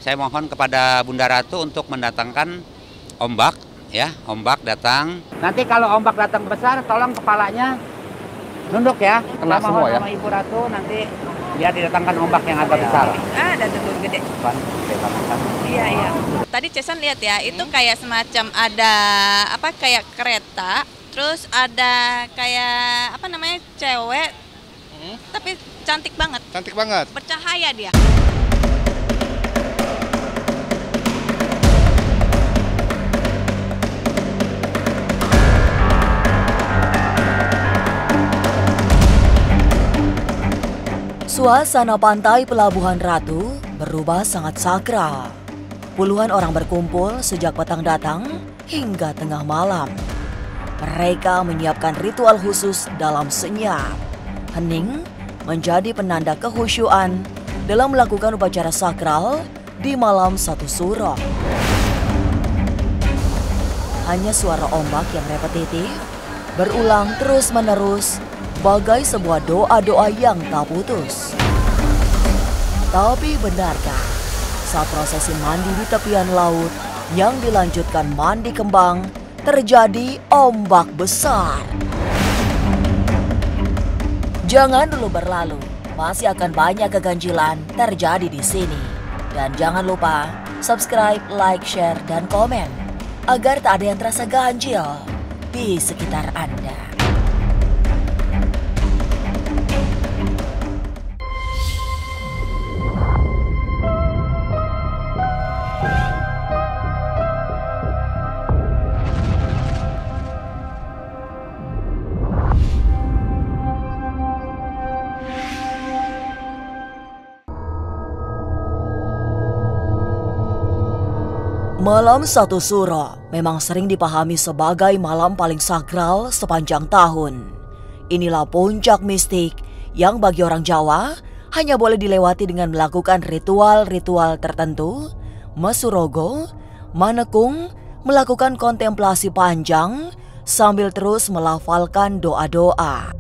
saya mohon kepada Bunda Ratu untuk mendatangkan ombak, ya, ombak datang. Nanti kalau ombak datang besar, tolong kepalanya nunduk ya. Kena saya semua mohon ya. sama Ibu Ratu nanti biar didatangkan ombak yang agak besar. Ada telur gede. Iya. Tadi Cesan lihat ya, itu kayak semacam ada kayak kereta, terus ada kayak cewek, tapi cantik banget. Cantik banget. Bercahaya dia. Suasana pantai Pelabuhan Ratu berubah sangat sakral. Puluhan orang berkumpul sejak petang datang hingga tengah malam. Mereka menyiapkan ritual khusus dalam senyap. Hening menjadi penanda kehusyuan dalam melakukan upacara sakral di malam satu suro. Hanya suara ombak yang repetitif berulang terus-menerus bagai sebuah doa-doa yang tak putus. Tapi benarkah saat prosesi mandi di tepian laut yang dilanjutkan mandi kembang terjadi ombak besar? Jangan dulu berlalu, masih akan banyak keganjilan terjadi di sini. Dan jangan lupa subscribe, like, share, dan komen agar tak ada yang terasa ganjil di sekitar Anda. Malam satu suro memang sering dipahami sebagai malam paling sakral sepanjang tahun. Inilah puncak mistik yang bagi orang Jawa hanya boleh dilewati dengan melakukan ritual-ritual tertentu, mesurogo, manekung, melakukan kontemplasi panjang, sambil terus melafalkan doa-doa.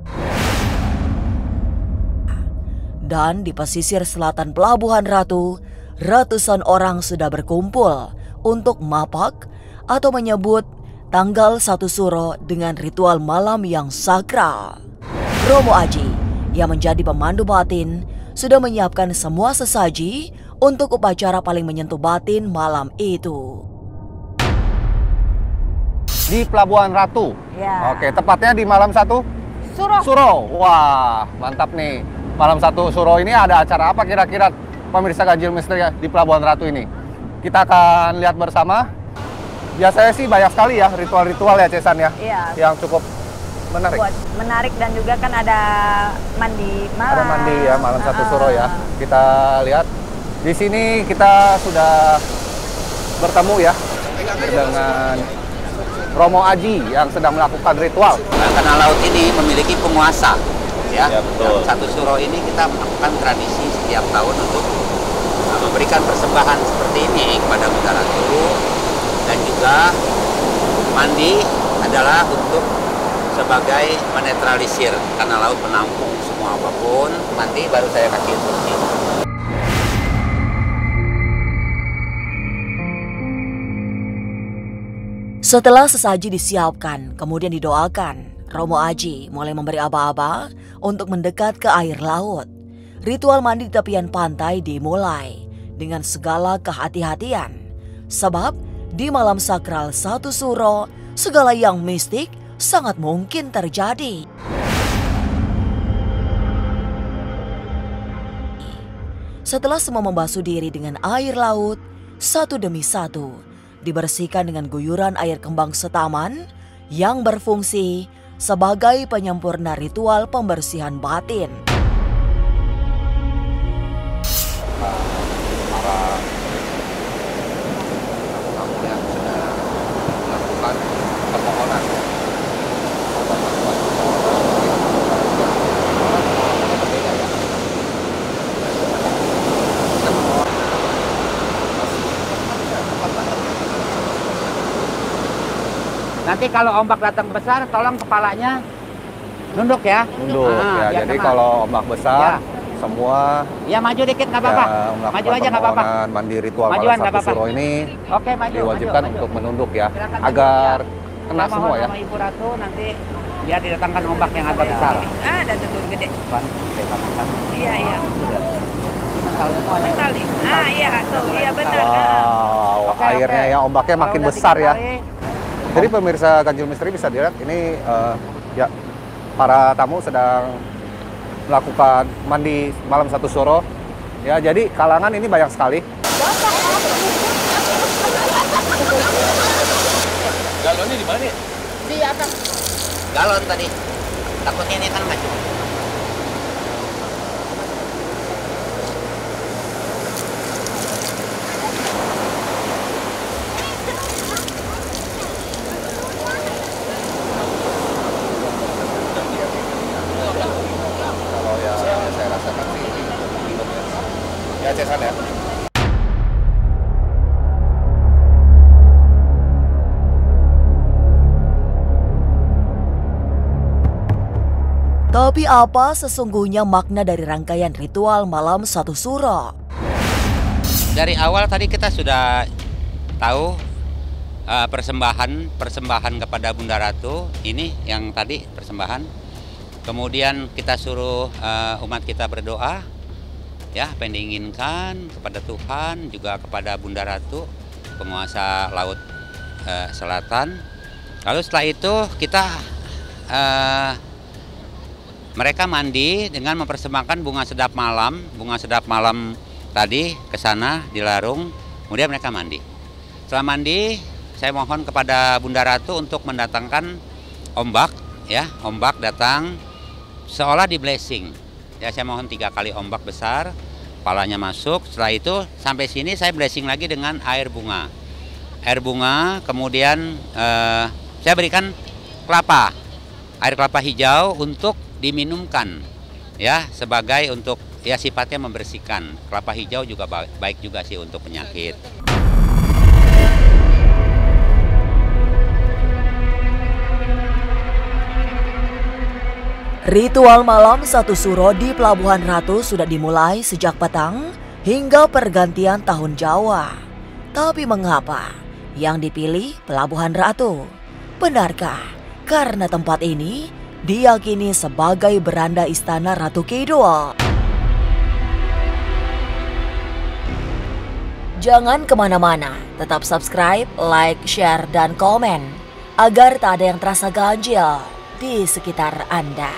Dan di pesisir selatan Pelabuhan Ratu, ratusan orang sudah berkumpul untuk mapak atau menyebut tanggal 1 suro dengan ritual malam yang sakral. Romo Aji yang menjadi pemandu batin sudah menyiapkan semua sesaji untuk upacara paling menyentuh batin malam itu. Di Pelabuhan Ratu. Ya. Oke, tepatnya di malam 1 suro. Wah, mantap nih. Malam 1 suro ini ada acara apa kira-kira pemirsa Ganjil Misteri di Pelabuhan Ratu ini? Kita akan lihat bersama. Biasanya sih banyak sekali ya ritual-ritual ya Cesan ya. Iya. Yang cukup menarik. Buat menarik dan juga kan ada mandi malam. Ada mandi ya malam 1 suro ya. Kita lihat di sini kita sudah bertemu ya dengan Romo Aji yang sedang melakukan ritual. Karena laut ini memiliki penguasa, ya. Ya, betul. Satu suro ini kita melakukan tradisi setiap tahun untuk memberikan persembahan seperti ini kepada Bunda Ratu, dan juga mandi adalah untuk sebagai menetralisir karena laut menampung semua apapun. Nanti baru saya kasih instruksi. Setelah sesaji disiapkan, kemudian didoakan, Romo Aji mulai memberi aba-aba untuk mendekat ke air laut. Ritual mandi di tepian pantai dimulai dengan segala kehati-hatian. Sebab di malam sakral 1 suro, segala yang mistik sangat mungkin terjadi. Setelah semua membasuh diri dengan air laut, satu demi satu, dibersihkan dengan guyuran air kembang setaman yang berfungsi sebagai penyempurna ritual pembersihan batin. Para tamu yang sudah melakukan permohonan. Nanti kalau ombak datang besar, tolong kepalanya nunduk ya. Nunduk ya. biar Jadi kena. kalau ombak besar, semua Ya maju dikit nggak apa-apa. yang melakukan Maju aja nggak apa-apa. permohonan mandi ritual Majuan, malam nggak satu apa-apa. suro ini Oke maju. diwajibkan maju. untuk menunduk ya, Silakan agar maju, ya. kena Saya semua mohon ya. sama Ibu Ratu nanti biar didatangkan ombak yang agak besar. Ada tutur gede. Iya, iya. Sekali. Iya, tuh. Iya benar. Wow, Oke, airnya oke. ya ombaknya Kalau makin udah besar tiga ya. kali, Jadi pemirsa Ganjil Misteri bisa dilihat ini ya para tamu sedang melakukan mandi malam satu suro. Ya, jadi kalangan ini banyak sekali. Galonnya di mana? Di atas galon tadi. Takutnya ini kan maju. Kalau ya saya rasakan sih ini ya cesan ya. Tapi apa sesungguhnya makna dari rangkaian ritual malam satu suro? Dari awal tadi kita sudah tahu persembahan kepada Bunda Ratu ini yang tadi persembahan. Kemudian kita suruh umat kita berdoa ya apa yang diinginkan kepada Tuhan juga kepada Bunda Ratu penguasa laut selatan. Lalu setelah itu kita mereka mandi dengan mempersembahkan bunga sedap malam tadi ke sana di Larung, kemudian mereka mandi. Setelah mandi, saya mohon kepada Bunda Ratu untuk mendatangkan ombak, ya, ombak datang seolah di blessing. Ya, saya mohon 3 kali ombak besar, kepalanya masuk. Setelah itu sampai sini saya blessing lagi dengan air bunga. Air bunga, kemudian saya berikan kelapa, air kelapa hijau untuk diminumkan ya sebagai untuk ya sifatnya membersihkan. Kelapa hijau juga baik juga sih untuk penyakit. Ritual malam satu suro di Pelabuhan Ratu sudah dimulai sejak petang hingga pergantian tahun Jawa. Tapi mengapa yang dipilih Pelabuhan Ratu? Benarkah karena tempat ini diyakini sebagai beranda istana Ratu Kidul? Jangan kemana-mana, tetap subscribe, like, share, dan komen agar tak ada yang terasa ganjil di sekitar Anda.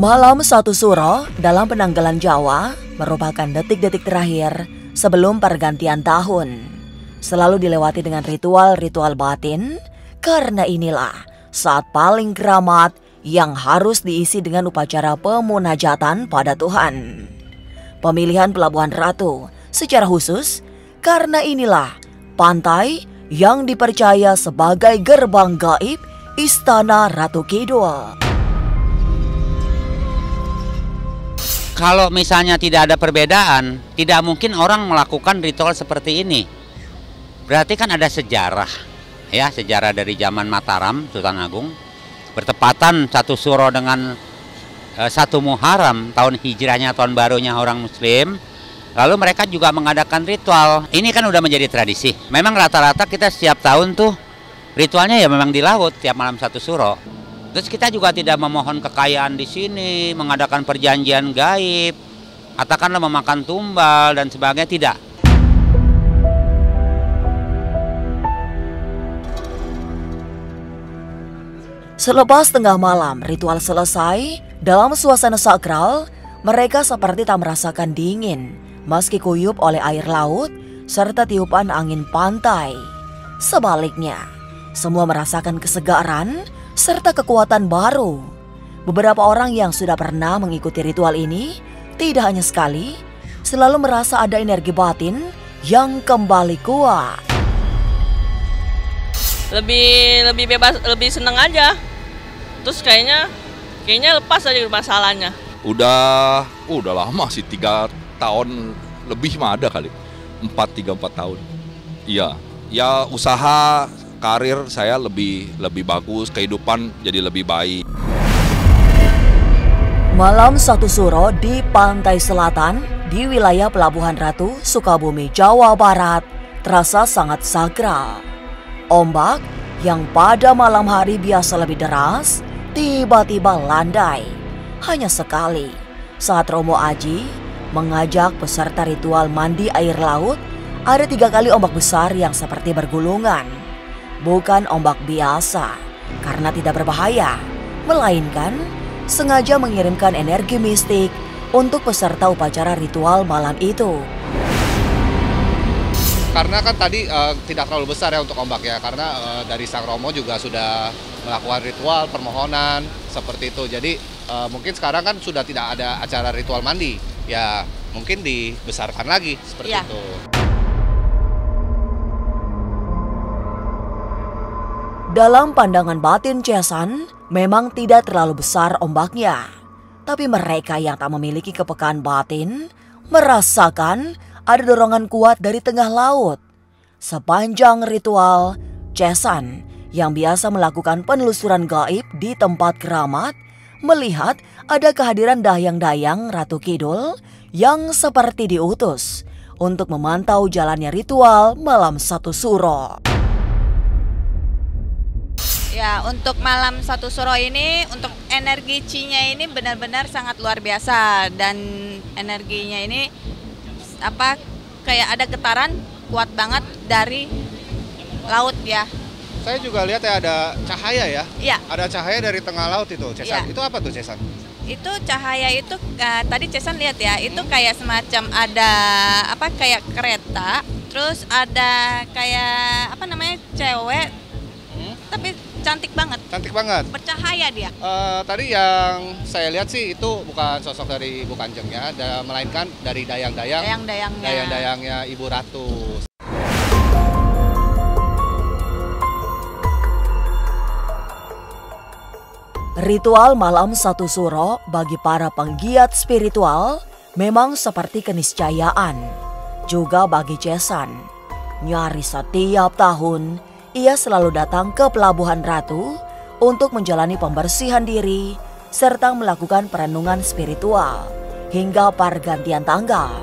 Malam satu suro dalam penanggalan Jawa merupakan detik-detik terakhir sebelum pergantian tahun. Selalu dilewati dengan ritual-ritual batin, karena inilah saat paling keramat yang harus diisi dengan upacara pemunajatan pada Tuhan. Pemilihan Pelabuhan Ratu secara khusus karena inilah pantai yang dipercaya sebagai gerbang gaib Istana Ratu Kidul. Kalau misalnya tidak ada perbedaan, tidak mungkin orang melakukan ritual seperti ini. Berarti kan ada sejarah, ya sejarah dari zaman Mataram, Sultan Agung, bertepatan satu suro dengan 1 Muharram, tahun hijrahnya, tahun barunya orang Muslim. Lalu mereka juga mengadakan ritual. Ini kan udah menjadi tradisi. Memang rata-rata kita setiap tahun tuh ritualnya ya memang di laut tiap malam satu suro. Terus kita juga tidak memohon kekayaan di sini, mengadakan perjanjian gaib, katakanlah memakan tumbal dan sebagainya, tidak. Selepas tengah malam ritual selesai, dalam suasana sakral, mereka seperti tak merasakan dingin, meski kuyup oleh air laut, serta tiupan angin pantai. Sebaliknya, semua merasakan kesegaran, serta kekuatan baru. Beberapa orang yang sudah pernah mengikuti ritual ini tidak hanya sekali, selalu merasa ada energi batin yang kembali kuat. Lebih bebas, lebih seneng aja. Terus kayaknya lepas aja masalahnya. Udah lama sih, 3 tahun lebih mah ada kali. 4 tahun. Iya, Ya usaha, karir saya lebih bagus, kehidupan jadi lebih baik. Malam Satu Suro di pantai selatan di wilayah Pelabuhan Ratu, Sukabumi, Jawa Barat terasa sangat sakral. Ombak yang pada malam hari biasa lebih deras tiba-tiba landai. Hanya sekali saat Romo Aji mengajak peserta ritual mandi air laut, ada 3 kali ombak besar yang seperti bergulungan. Bukan ombak biasa karena tidak berbahaya, melainkan sengaja mengirimkan energi mistik untuk peserta upacara ritual malam itu. Karena kan tadi tidak terlalu besar ya untuk ombak ya, karena dari Sang Romo juga sudah melakukan ritual permohonan seperti itu. Jadi mungkin sekarang kan sudah tidak ada acara ritual mandi, ya mungkin dibesarkan lagi seperti itu. Dalam pandangan batin Chesan, memang tidak terlalu besar ombaknya. Tapi mereka yang tak memiliki kepekaan batin merasakan ada dorongan kuat dari tengah laut. Sepanjang ritual, Chesan yang biasa melakukan penelusuran gaib di tempat keramat melihat ada kehadiran dayang-dayang Ratu Kidul yang seperti diutus untuk memantau jalannya ritual malam Satu Suro. Ya, untuk malam Satu Suro ini, untuk energi Chi-nya ini benar-benar sangat luar biasa. Dan energinya ini kayak ada getaran kuat banget dari laut ya. Saya juga lihat ya ada cahaya ya. Iya. Ada cahaya dari tengah laut itu, Chesan. Iya. Itu apa tuh, Chesan? Itu cahaya itu tadi Chesan lihat ya, itu kayak semacam ada kayak kereta, terus ada kayak cewek, tapi cantik banget. Cantik banget. Bercahaya dia. Tadi yang saya lihat sih itu bukan sosok dari Ibu Kanjengnya, melainkan dari dayang-dayangnya Ibu Ratu. Ritual malam Satu Suro bagi para penggiat spiritual memang seperti keniscayaan. Juga bagi Chesan, nyaris setiap tahun ia selalu datang ke Pelabuhan Ratu untuk menjalani pembersihan diri serta melakukan perenungan spiritual hingga pergantian tanggal.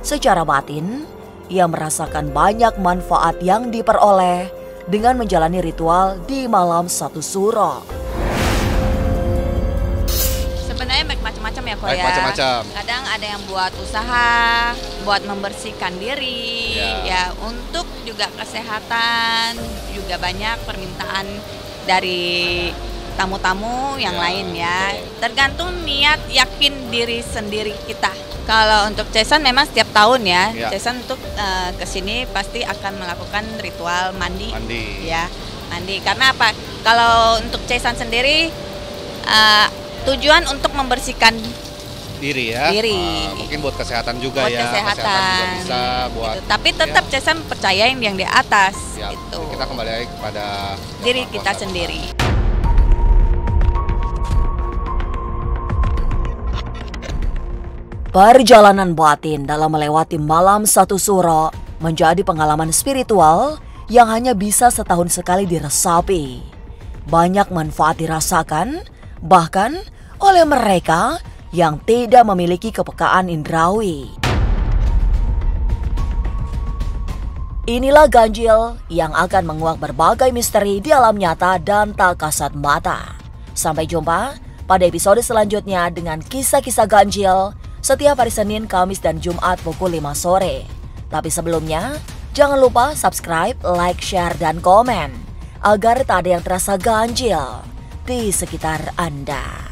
Secara batin, ia merasakan banyak manfaat yang diperoleh dengan menjalani ritual di malam Satu Suro. Sebenarnya macam-macam ya kok ya. Macam-macam. Kadang ada yang buat usaha, buat membersihkan diri, ya untuk juga kesehatan, juga banyak permintaan dari tamu-tamu yang lain ya. Tergantung niat, yakin diri sendiri kita. Kalau untuk Chesan memang setiap tahun ya. Chesan untuk kesini pasti akan melakukan ritual mandi. Ya, mandi. Karena apa? Kalau untuk Chesan sendiri tujuan untuk membersihkan diri ya. Mungkin buat kesehatan juga ya. Kesehatan juga bisa buat. Gitu. Tapi tetap Chesan percayain yang di atas. Gitu. Kita kembali lagi kepada diri kita sendiri. Perjalanan batin dalam melewati malam Satu Suro menjadi pengalaman spiritual yang hanya bisa setahun sekali diresapi. Banyak manfaat dirasakan, bahkan oleh mereka yang tidak memiliki kepekaan indrawi. Inilah ganjil yang akan menguak berbagai misteri di alam nyata dan tak kasat mata. Sampai jumpa pada episode selanjutnya dengan kisah-kisah ganjil setiap hari Senin, Kamis, dan Jumat pukul 5 sore. Tapi sebelumnya, jangan lupa subscribe, like, share, dan komen agar tak ada yang terasa ganjil di sekitar Anda.